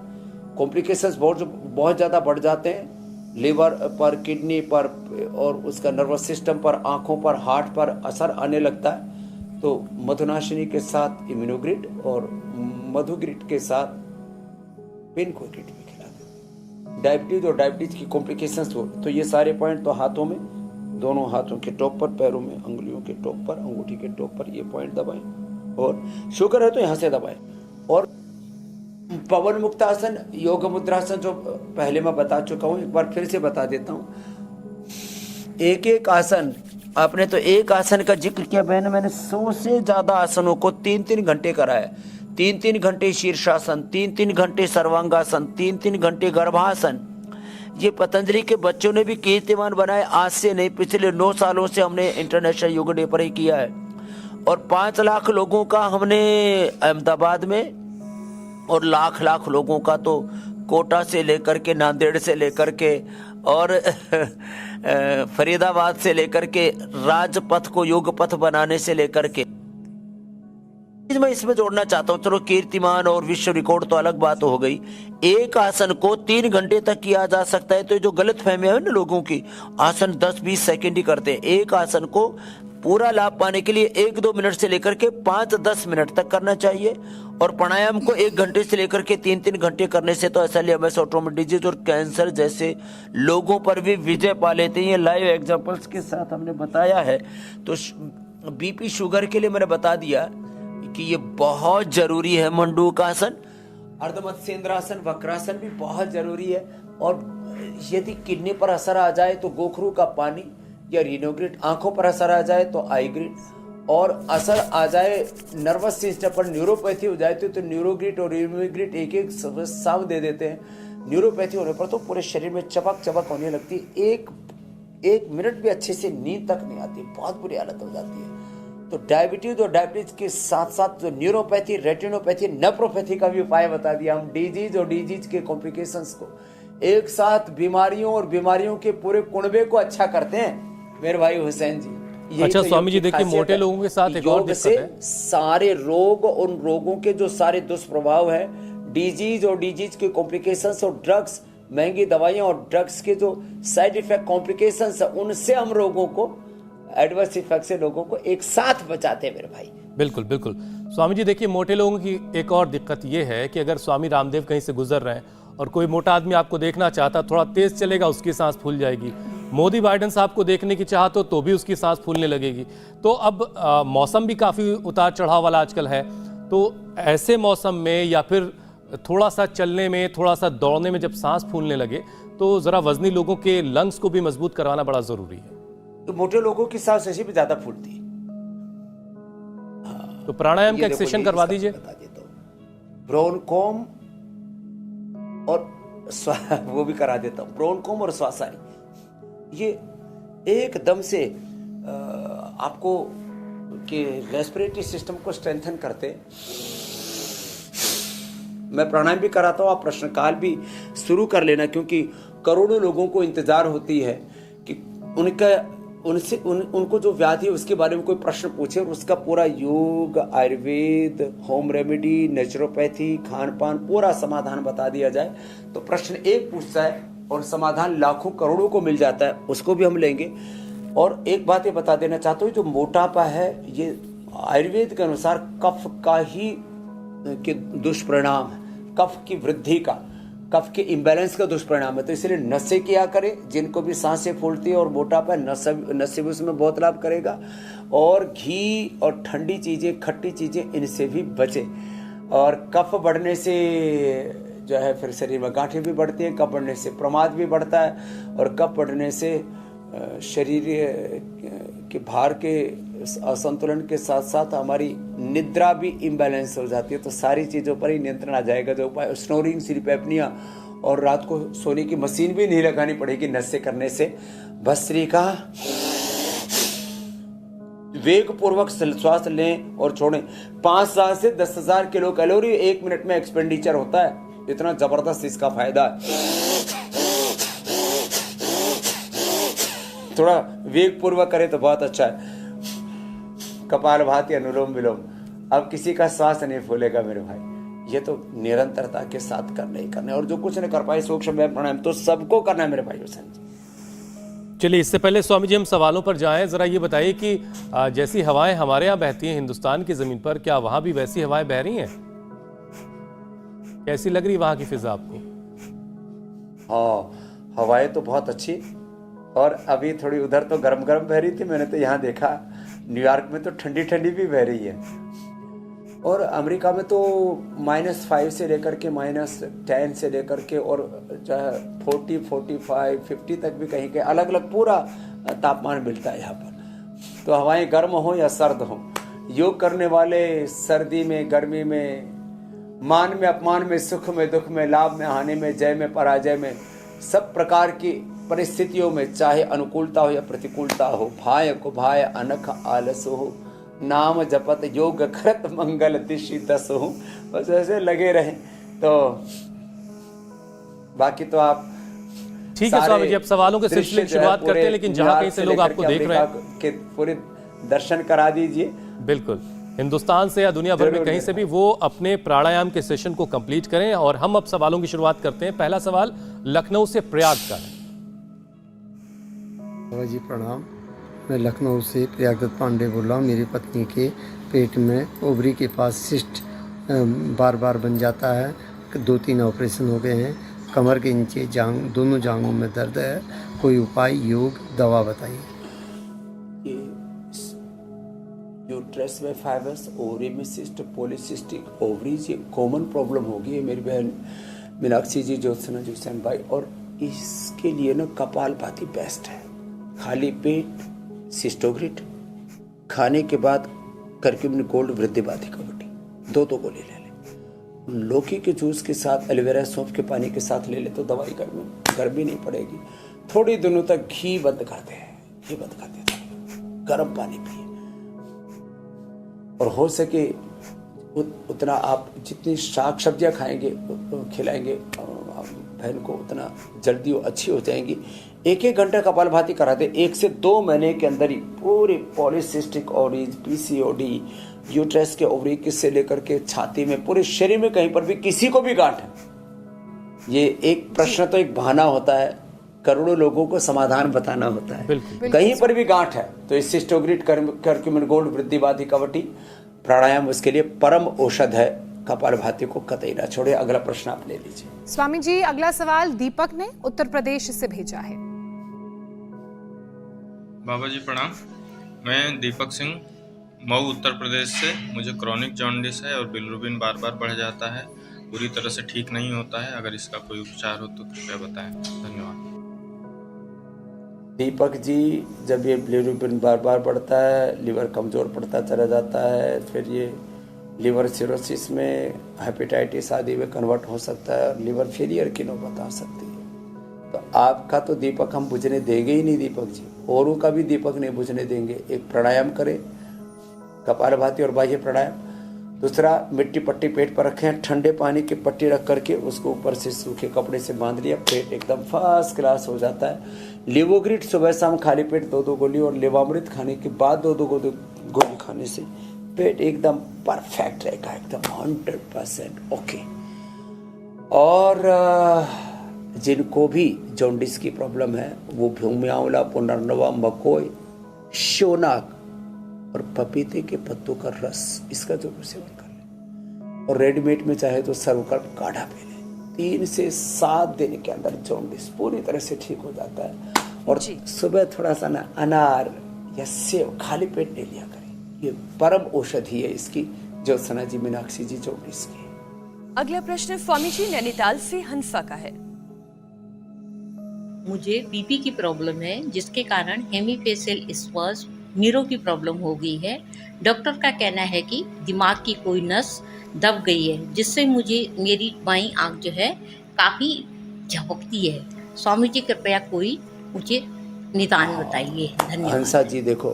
कॉम्प्लिकेशंस बहुत ज़्यादा बढ़ जाते हैं, लिवर पर, किडनी पर और उसका नर्वस सिस्टम पर, आंखों पर, हार्ट पर असर आने लगता है, तो मधुनाशिनी के साथ इम्यूनोग्रिड और मधुग्रिड के साथ पेनकोग्रिड भी खिला दें। डायबिटीज और डायबिटीज की कॉम्प्लिकेशंस हो तो ये सारे पॉइंट तो हाथों में, दोनों हाथों के टॉप पर, पैरों में, अंगुलियों के टॉप पर, अंगूठी के टॉप पर ये पॉइंट दबाएं। और शुगर है तो यहाँ से दबाएं। और पवन मुक्तासन, योग मुद्रासन जो पहले मैं बता चुका हूँ, एक बार फिर से बता देता हूँ। एक एक आसन, आपने तो एक आसन का जिक्र किया बहन, मैंने 100 से ज्यादा आसनों को 3-3 घंटे कराया। 3-3 घंटे शीर्षासन, 3-3 घंटे सर्वांगासन, 3-3 घंटे गर्भासन। ये पतंजलि के बच्चों ने भी कीर्तिमान बनाए। आज से नहीं, पिछले 9 सालों से हमने इंटरनेशनल योग डे पर ही किया है। और 5 लाख लोगों का हमने अहमदाबाद में, और लाख लोगों का तो कोटा से लेकर के, नांदेड़ से लेकर के और फरीदाबाद से लेकर के, राजपथ को योग पथ बनाने से लेकर के। मैं इसमें जोड़ना चाहता हूं, चलो कीर्तिमान और विश्व रिकॉर्ड तो अलग बात हो गई। एक आसन को 3 घंटे तक किया जा सकता है। तो जो गलत फहमियां है ना लोगों की, आसन 10-20 सेकंड ही करते हैं। एक आसन को पूरा लाभ पाने के लिए 1-2 मिनट से लेकर के 5-10 मिनट तक करना चाहिए। और प्राणायाम को 1 घंटे से लेकर के 3-3 घंटे करने से तो SLMS, ऑटोइम्यून डिजीज और कैंसर जैसे लोगों पर भी विजय पा लेते हैं। ये लाइव एग्जांपल्स के साथ हमने बताया है। तो बीपी शुगर के लिए मैंने बता दिया कि ये बहुत जरूरी है। मंडूकासन, अर्धमत्स्येंद्रासन, वक्रासन भी बहुत जरूरी है। और यदि किडनी पर असर आ जाए तो गोखरू का पानी या रीनोग्रिड, आंखों पर असर आ जाए तो आईग्रिड, और असर आ जाए नर्वस सिस्टम पर, न्यूरोपैथी हो जाए तो न्यूरोग्रिड और रीनोग्रिड एक साव दे देते हैं। न्यूरोपैथी होने पर तो पूरे शरीर में चपक होने लगती है। एक मिनट भी अच्छे से नींद तक नहीं आती, बहुत बुरी हालत हो जाती है। तो डायबिटीज और डायबिटीज के साथ साथ जो न्यूरोपैथी, रेटिनोपैथी, नेफ्रोपैथी का भी उपाय बता दिया। हम डिजीज और डिजीज के कॉम्प्लिकेशंस को एक साथ, बीमारियों और बीमारियों के पूरे कुनबे को अच्छा करते हैं मेरे भाई हुसैन जी। अच्छा स्वामी जी, देखिए मोटे लोगों के साथ एक और दिक्कत है, सारे रोग, उन रोगों के जो सारे दुष्प्रभाव है, डिजीज और डिजीज के कॉम्प्लिकेशंस और ड्रग्स, महंगी दवाइयां और ड्रग्स के जो साइड इफेक्ट कॉम्प्लिकेशंस है, उनसे हम लोगों को, एडवर्स इफेक्ट से लोगों को एक साथ बचाते हैं मेरे भाई। बिल्कुल बिल्कुल स्वामी जी। देखिए मोटे लोगों की एक और दिक्कत यह है कि अगर स्वामी रामदेव कहीं से गुजर रहे हैं और कोई मोटा आदमी आपको देखना चाहता, थोड़ा तेज चलेगा, उसकी सांस फूल जाएगी। मोदी बाइडेन साहब को देखने की चाहत हो तो भी उसकी सांस फूलने लगेगी। तो अब मौसम भी काफ़ी उतार चढ़ाव वाला आजकल है। तो ऐसे मौसम में या फिर थोड़ा सा चलने में, थोड़ा सा दौड़ने में जब सांस फूलने लगे तो ज़रा वजनी लोगों के लंग्स को भी मजबूत करवाना बड़ा ज़रूरी है। तो मोटे लोगों की सांस ऐसे भी ज़्यादा फूलती है। तो प्राणायाम का एक सेशन करवा दीजिए। ब्रोनकोम और वो भी करा देता हूँ। ब्रोनकोम और श्वासानी ये एकदम से आपको के रेस्पिरेटरी सिस्टम को स्ट्रेंथन करते। मैं प्राणायाम भी कराता हूँ, आप प्रश्नकाल भी शुरू कर लेना, क्योंकि करोड़ों लोगों को इंतजार होती है कि उनको जो व्याधि है उसके बारे में कोई प्रश्न पूछे और उसका पूरा योग, Ayurveda, home remedy, naturopathy, Khan पान पूरा समाधान बता दिया जाए। तो प्रश्न एक पूछता है और समाधान लाखों करोड़ों को मिल जाता है, उसको भी हम लेंगे। और एक बात ये बता देना चाहता हूँ, जो मोटापा है ये आयुर्वेद के अनुसार कफ का ही के दुष्परिणाम है, कफ की वृद्धि का, कफ के इम्बैलेंस का दुष्परिणाम है। तो इसलिए नशे किया करें, जिनको भी सांसें फूलती है और मोटापा, नशे भी उसमें बहुत लाभ करेगा। और घी और ठंडी चीज़ें, खट्टी चीज़ें, इनसे भी बचें। और कफ बढ़ने से जो है फिर शरीर में गांठें भी बढ़ती हैं, कफ बढ़ने से प्रमाद भी बढ़ता है, और कफ बढ़ने से शरीर के भार के असंतुलन के साथ साथ हमारी निद्रा भी इम्बैलेंस हो जाती है। तो सारी चीज़ों पर ही नियंत्रण आ जाएगा। जो उपाय, स्नोरिंग, स्लीप एपनिया, और रात को सोने की मशीन भी नहीं लगानी पड़ेगी नशे करने से। भस्त्रिका, वेग पूर्वक श्वास लें और छोड़ें। 5,000 से 10,000 किलो कैलोरी 1 मिनट में एक्सपेंडिचर होता है। इतना जबरदस्त इसका फायदा है। थोड़ा वेग पूर्वक करें तो बहुत अच्छा है। कपालभाति, अनुलोम विलोम। अब किसी का श्वास नहीं फूलेगा मेरे भाई, ये तो निरंतरता के साथ करना ही करना है। और जो कुछ नहीं कर पाए सूक्ष्म व्यायाम प्राणायाम तो सबको करना है मेरे भाई। चलिए, इससे पहले स्वामी जी हम सवालों पर जाएं, जरा ये बताइए कि जैसी हवाएं हमारे यहाँ बहती हैं हिंदुस्तान की जमीन पर, क्या वहां भी वैसी हवाएं बह रही हैं? कैसी लग रही वहां की फिजा आपको? हाँ, हवाएं तो बहुत अच्छी। और अभी थोड़ी उधर तो गर्म गर्म बह रही थी, मैंने तो यहाँ देखा न्यूयॉर्क में तो ठंडी ठंडी भी बह रही है। और अमेरिका में तो -5 से लेकर के -10 से लेकर के और जो है 40, 45, 50 तक भी कहीं के अलग अलग पूरा तापमान मिलता है यहाँ पर। तो हवाएं गर्म हो या सर्द हो, योग करने वाले सर्दी में, गर्मी में, मान में, अपमान में, सुख में, दुख में, लाभ में, हानि में, जय में, पराजय में, सब प्रकार की परिस्थितियों में, चाहे अनुकूलता हो या प्रतिकूलता हो, भाय को भाय अनख आलस हो, नाम जपत योग करत मंगल दिशि दस हो, बस ऐसे लगे रहें। तो बाकी तो आप ठीक है स्वामी जी, अब सवालों के सिलसिले की शुरुआत करते हैं, लेकिन जहां कहीं से लोग आपको देख रहे हैं के पूरे दर्शन करा दीजिए। बिल्कुल, हिंदुस्तान से या दुनिया भर में कहीं से भी वो अपने प्राणायाम के सेशन को कंप्लीट करें। और हम अब सवालों की शुरुआत करते हैं। पहला सवाल लखनऊ से प्रयाग का है। बाबा जी प्रणाम, मैं लखनऊ से प्रयाग दत्त पांडे बोल रहा हूँ। मेरी पत्नी के पेट में ओवरी के पास सिस्ट बार बार बन जाता है। 2-3 ऑपरेशन हो गए हैं। कमर के नीचे दोनों जांघों में दर्द है। कोई उपाय, योग, दवा बताइए। यूट्रस में फाइबर्स, ओवरी में सिस्ट, पॉलीसिस्टिक ओवरीज, ये कॉमन प्रॉब्लम होगी। ये मेरी बहन मीनाक्षी जी, ज्योत्सना जी, हुसैन भाई। और इसके लिए ना कपालभाति बेस्ट है। खाली पेट, सिस्टोग्रिड, खाने के बाद करक्यूमिन गोल्ड, वृद्धिवादी कबड्डी, 2 गोली ले लें। लौकी के जूस के साथ, एलोवेरा सौंफ के पानी के साथ ले ले तो दवाई गर्मी नहीं पड़ेगी। थोड़ी दिनों तक घी बंद कर दे, घी बंद कर दे, गर्म पानी पिए। और हो सके उतना आप जितनी शाक सब्जियां खाएंगे, खिलाएंगे बहन को, उतना जल्दी वो अच्छी हो जाएंगी। 1-1 घंटा कपालभाति करा दे। 1 से 2 महीने के अंदर ही पूरे पॉलीसिस्टिक ओवरीज, पीसीओडी, यूट्रस के ओवरी से लेकर के छाती में, पूरे शरीर में कहीं पर भी किसी को भी गांठ है, ये एक प्रश्न तो एक बहाना होता है, करोड़ों लोगों को समाधान बताना होता है। कहीं पर भी गांठ है तो इस सिस्टोग्रिड, करक्यूमिन गोल्ड, वृद्धिवादी कबड्डी प्राणायाम उसके लिए परम औषध है। कपालभाति को कतई ना छोड़े। अगला प्रश्न आप ले लीजिए। स्वामी जी, अगला सवाल दीपक ने उत्तर प्रदेश से भेजा है। बाबा जी प्रणाम, मैं दीपक सिंह मऊ उत्तर प्रदेश से। मुझे क्रॉनिक जॉन्डिस है और बिलिरुबिन बार बार बढ़ जाता है, पूरी तरह से ठीक नहीं होता है। अगर इसका कोई उपचार हो तो कृपया बताएं। धन्यवाद। दीपक जी, जब ये बिलिरुबिन बार बार बढ़ता है, लिवर कमज़ोर पड़ता चला जाता है, फिर ये लिवर सिरोसिस में, हेपेटाइटिस आदि में कन्वर्ट हो सकता है और लिवर फेलियर की नौबत आ सकती है। तो आपका तो दीपक हम बुझने देंगे ही नहीं दीपक जी, औरों का भी दीपक नहीं बुझने देंगे। एक प्राणायाम करें, कपालभाति और बाह्य प्राणायाम। दूसरा, मिट्टी पट्टी पेट पर रखें, ठंडे पानी की पट्टी रख करके उसको ऊपर से सूखे कपड़े से बांध लिया, पेट एकदम फर्स्ट क्लास हो जाता है। लिवोग्रिड सुबह शाम खाली पेट 2-2 गोली और लेवामृत खाने के बाद 2-2 गोली खाने से पेट एकदम परफेक्ट रहेगा, एकदम 100% ओके। और जिनको भी जॉन्डिस की प्रॉब्लम है वो भूमि आंवला, पुनर्नवा, मकोई, शोनाक और पपीते के पत्तों का रस, इसका जरूर सेवन कर लें। और रेडीमेड में चाहे तो सर्वकल्प काढ़ा पी लें। 3 से 7 दिन के अंदर जॉन्डिस पूरी तरह से ठीक हो जाता है। और सुबह थोड़ा सा ना अनार या सेव खाली पेट नहीं लिया करें, ये परम औषधि है इसकी, ज्योत्सना जी, मीनाक्षी जी, जॉन्डिस की। अगला प्रश्न स्वामी जी नैनीताल से हंसा का है। मुझे बीपी की प्रॉब्लम है, जिसके कारण हेमीफेशियल स्पॉज नीरो की प्रॉब्लम हो गई है। डॉक्टर का कहना है कि दिमाग की कोई नस दब गई है, जिससे मुझे मेरी बाईं आंख जो है काफी झपकती है। स्वामी जी कृपया कोई मुझे निदान बताइए। धन्यवाद। हंसा जी, देखो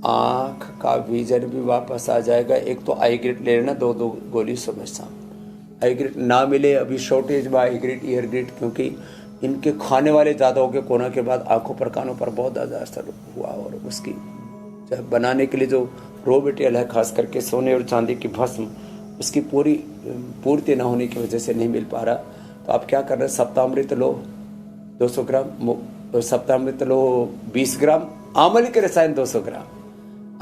आँख का विजन भी वापस आ जाएगा। एक तो आई ग्रिड ले लेना, 2-2 गोली सुबह शाम। आई ग्रिड ना मिले अभी शॉर्टेज में आई ग्रिड, ईयर ग्रिड, क्योंकि इनके खाने वाले ज़्यादा हो गए कोरोना के बाद, आंखों पर कानों पर बहुत ज़्यादा असर हुआ। और उसकी बनाने के लिए जो रॉ मटेरियल है, खास करके सोने और चांदी की भस्म, उसकी पूर्ति न होने की वजह से नहीं मिल पा रहा। तो आप क्या कर रहे हैं, सप्तामृत लो 200 ग्राम, सप्तामृत लो 20 ग्राम, आमल के रसायन 200 ग्राम,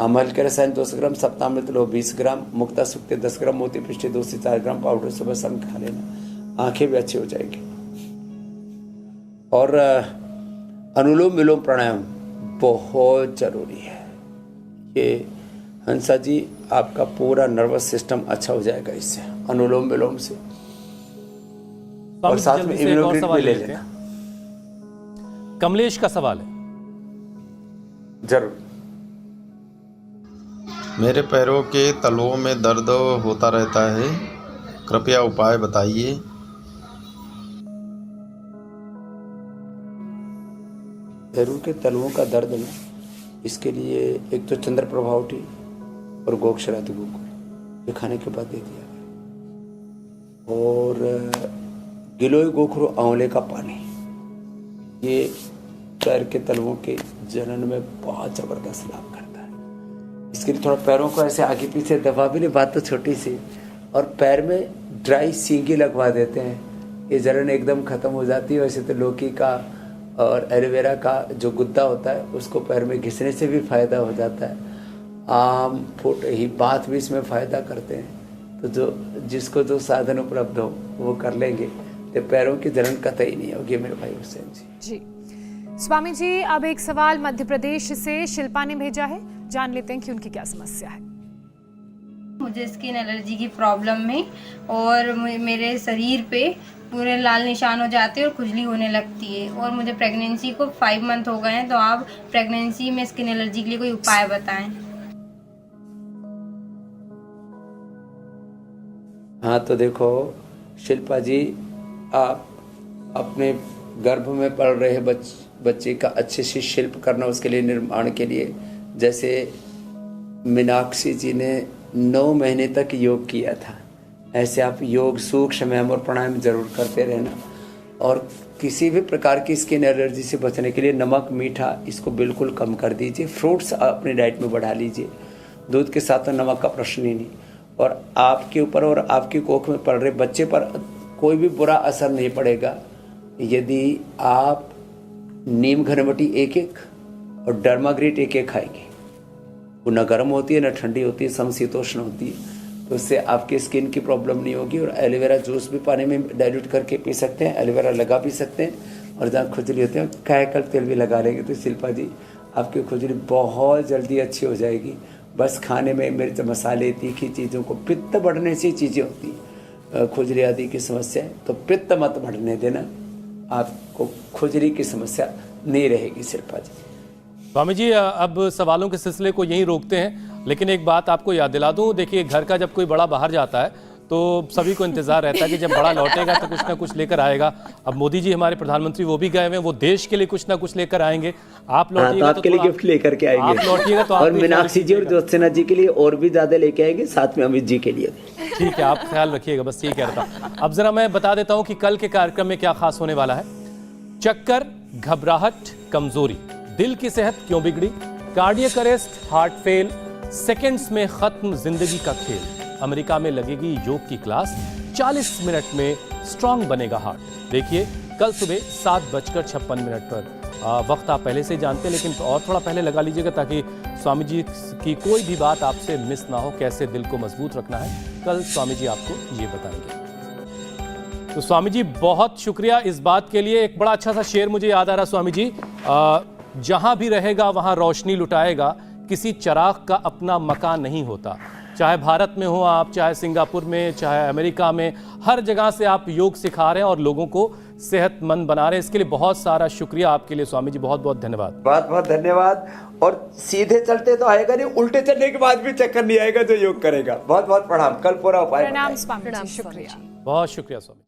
आमल के रसायन 200 ग्राम, सप्तामृत लो 20 ग्राम, मुक्ता सुक्ति 10 ग्राम, मोती पृष्ठि 2 से 4 ग्राम पाउडर सुबह शाम खा लेना, आंखें भी अच्छी हो जाएगी। और अनुलोम विलोम प्राणायाम बहुत जरूरी है। ये हंसा जी, आपका पूरा नर्वस सिस्टम अच्छा हो जाएगा इससे, अनुलोम विलोम से। और साथ में इम्यूनोग्रिड भी ले लेना। कमलेश का सवाल है। जरूर। मेरे पैरों के तलवों में दर्द होता रहता है, कृपया उपाय बताइए। पैरों के तलवों का दर्द ना, इसके लिए एक तो चंद्र प्रभावटी और गोक्षरादि गोखरू ये खाने के बाद दे दिया, और गिलोय गोखरू आंवले का पानी, ये पैर के तलवों के जनन में बहुत जबरदस्त लाभ करता है। इसके लिए थोड़ा पैरों को ऐसे आगे पीछे दबा भी नहीं, बात तो छोटी सी, और पैर में ड्राई सींगी लगवा देते हैं, ये जलन एकदम खत्म हो जाती है। वैसे तो लौकी का और एलोवेरा का जो गुद्दा होता है उसको पैर में घिसने से भी फायदा हो जाता है। आम, फुट, ही बात भी इसमें फायदा करते हैं। तो जिसको जो साधन उपलब्ध हो वो कर लेंगे तो पैरों की जलन कतई नहीं होगी मेरे भाई हुसैन जी। स्वामी जी, अब एक सवाल मध्य प्रदेश से शिल्पा ने भेजा है, जान लेते हैं कि उनकी क्या समस्या है। मुझे स्किन एलर्जी की प्रॉब्लम है और मेरे शरीर पे पूरे लाल निशान हो जाते हैं और खुजली होने लगती है, और मुझे प्रेगनेंसी को 5 मंथ हो गए हैं। तो आप प्रेगनेंसी में स्किन एलर्जी के लिए कोई उपाय बताएं। हाँ, तो देखो शिल्पा जी, आप अपने गर्भ में पल रहे बच्चे का अच्छे से शिल्प करना, उसके लिए निर्माण के लिए, जैसे मीनाक्षी जी ने 9 महीने तक योग किया था, ऐसे आप योग, सूक्ष्म व्यायाम और प्राणायाम जरूर करते रहना। और किसी भी प्रकार की स्किन एलर्जी से बचने के लिए नमक, मीठा इसको बिल्कुल कम कर दीजिए। फ्रूट्स अपनी डाइट में बढ़ा लीजिए, दूध के साथ तो नमक का प्रश्न ही नहीं। और आपके ऊपर और आपकी कोख में पल रहे बच्चे पर कोई भी बुरा असर नहीं पड़ेगा यदि आप नीम घनवटी 1-1 और डर्माग्रेट 1-1 खाएंगे। वो न गर्म होती है न ठंडी होती है, समशीतोष्ण होती है, तो उससे आपकी स्किन की प्रॉब्लम नहीं होगी। और एलोवेरा जूस भी पानी में डाइल्यूट करके पी सकते हैं, एलोवेरा लगा भी सकते हैं, और जहाँ खुजली होती है कैकल तेल भी लगा लेंगे तो शिल्पा जी आपकी खुजली बहुत जल्दी अच्छी हो जाएगी। बस खाने में मिर्च, मसाले, तीखी चीज़ों को, पित्त बढ़ने से चीज़ें होती हैं खुजली आदि की समस्या, तो पित्त मत बढ़ने देना, आपको खुजली की समस्या नहीं रहेगी शिल्पा जी। स्वामी जी, अब सवालों के सिलसिले को यहीं रोकते हैं, लेकिन एक बात आपको याद दिला दूं, देखिए घर का जब कोई बड़ा बाहर जाता है तो सभी को इंतजार रहता है कि जब बड़ा लौटेगा तो कुछ ना कुछ लेकर आएगा। अब मोदी जी हमारे प्रधानमंत्री वो भी गए हुए हैं, वो देश के लिए कुछ ना कुछ लेकर आएंगे। आप लौटिएगा तो आपके लिए गिफ्ट लेकर के आएंगे, आप लौटिएगा तो और मीनाक्षी जी और ज्योत्सना जी के लिए और भी ज्यादा लेके आएंगे, साथ में अमित जी के लिए। ठीक है, आप ख्याल रखिएगा, बस ये कह रहा था। अब जरा मैं बता देता हूँ कि कल के कार्यक्रम में क्या खास होने वाला है। चक्कर, घबराहट, कमजोरी, दिल की सेहत क्यों बिगड़ी, cardiac arrest, heart fail, seconds में खत्म जिंदगी का खेल, अमेरिका में लगेगी योग की क्लास, 40 मिनट में स्ट्रांग बनेगा हार्ट। देखिए कल सुबह 7:56 पर। वक्त आप पहले से जानते हैं, लेकिन और थोड़ा पहले लगा लीजिएगा ताकि स्वामी जी की कोई भी बात आपसे मिस ना हो, कैसे दिल को मजबूत रखना है, कल स्वामी जी आपको ये बताएंगे। तो स्वामी जी बहुत शुक्रिया इस बात के लिए। एक बड़ा अच्छा सा शेर मुझे याद आ रहा स्वामी जी, जहां भी रहेगा वहां रोशनी लुटाएगा, किसी चिराग का अपना मकान नहीं होता। चाहे भारत में हो आप, चाहे सिंगापुर में, चाहे अमेरिका में, हर जगह से आप योग सिखा रहे हैं और लोगों को सेहतमंद बना रहे हैं। इसके लिए बहुत सारा शुक्रिया आपके लिए स्वामी जी, बहुत बहुत धन्यवाद। बहुत बहुत धन्यवाद। और सीधे चलते तो आएगा नहीं, उल्टे चलने के बाद भी चक्कर नहीं आएगा जो योग करेगा। बहुत बहुत प्रणाम, कल पूरा उपाय। प्रणाम स्वामी जी, शुक्रिया, बहुत शुक्रिया स्वामी।